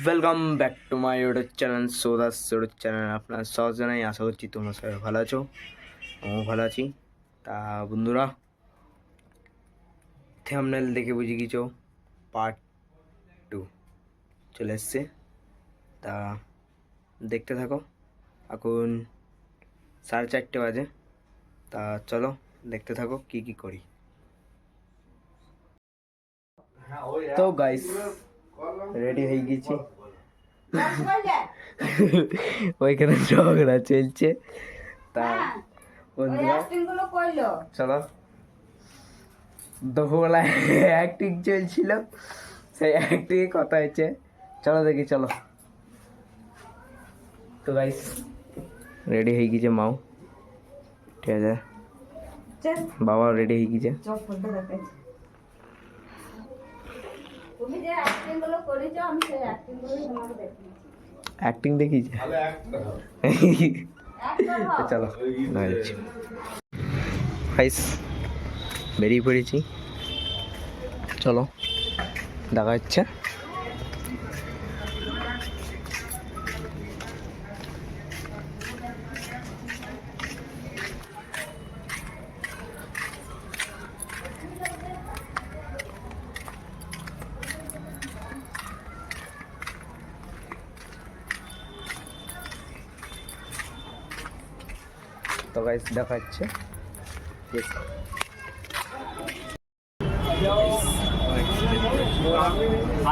Welcome back to my YouTube channel সোদাস YouTube channel. আপনার সহজ জানাই, আশা করছি তোমরা সবাই ভালো আছো, আমিও ভালো আছি। তা বন্ধুরা, থাম্বনেল দেখে বুঝে গেছো পার্ট 2 চলে এসছে। তা দেখতে থাকো। এখন 4:30 বাজে। তা চলো দেখতে থাকো কি কি করি। তো গাইস, রেডি হয়ে গেছি। ওইখানে ঝগড়া চলছে। তা বন্ধুরা চলো, দুপুরবেলা অ্যাক্টিং চলছিল, সেই অ্যাক্টিং কথা হয়েছে, চলো দেখি চলো। তো গাইস রেডি হয়ে গেছে মাও, ঠিক আছে, বাবা রেডি হয়ে গেছে। অ্যাক্টিং দেখিয়েছে, চলো গাইস বেরিয়ে পড়েছি, চলো দেখা হচ্ছে। तो गाइस দেখা হচ্ছে।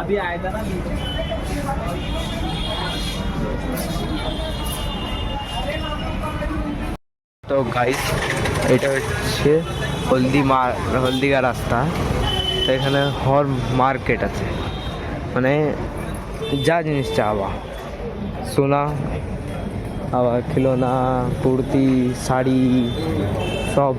अभी आया था ना। তো গাইস এটা হচ্ছে হলদিগা রাস্তা। তো এখানে হর মার্কেট আছে, মানে যা জিনিস চাওয়া, সোনা, আবার খিলৌনা, কুর্তি, শাড়ি, সব।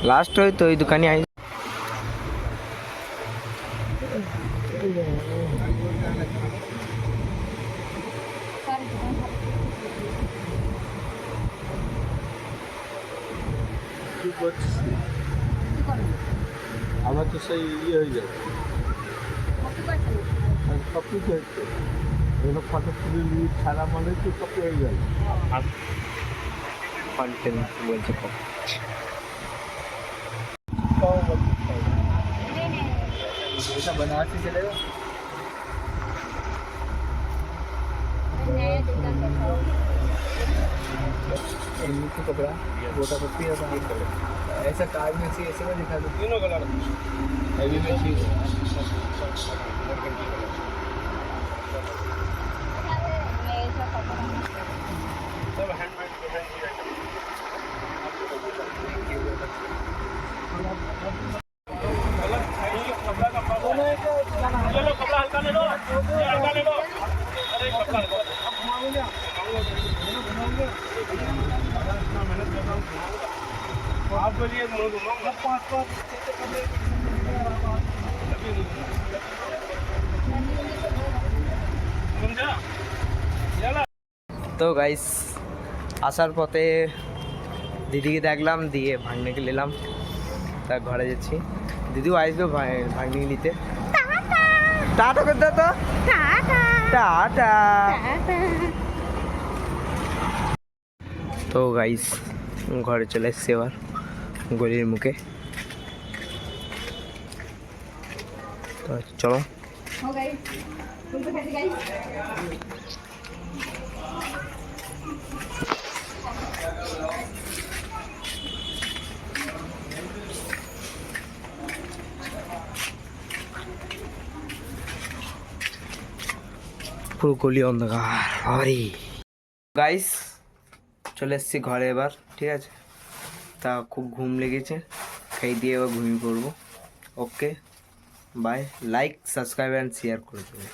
लास्ट हो तो दुकानी आई। আমার তো সেই ইয়ে হয়ে যাবে, সব কিছু হচ্ছে এগুলো ফটো তুলে নিয়ে ছাড়া মানে তো সব হয়ে যাবে। আর কন্টেন্ট বলছে ऐसा बनारसी चलेगा। नीचे कपड़ा गोटा पत्ती ऐसा कार्ड में से ऐसे में दिखा दो, तीनों कलर हैवी में चीज सब हैंडमेड कपड़ा हल्का ले लो, हल्का ले लो। अरे कपड़ा मेहनत करता हूँ आपके लिए, पाँच তো গাইস আসার পথে দিদিকে দেখলাম, দিয়ে ভাগ্নিকে নিলাম, তা ঘরে যাচ্ছি। দিদিও আসবে ভাগ্নিকে নিতে। টাটা করতে তো, টাটা। তো গাইস ঘরে চলে এসছি এবার গলির মুখে। তো চলো। পুরো গলি অন্ধকার আরে গাইস চলে এসেছি ঘরে এবার, ঠিক আছে? তা খুব ঘুম লেগেছে, খেয়ে দিয়ে এবার ঘুমিয়ে পড়বো। Okay bye, like subscribe and share করে দেবেন।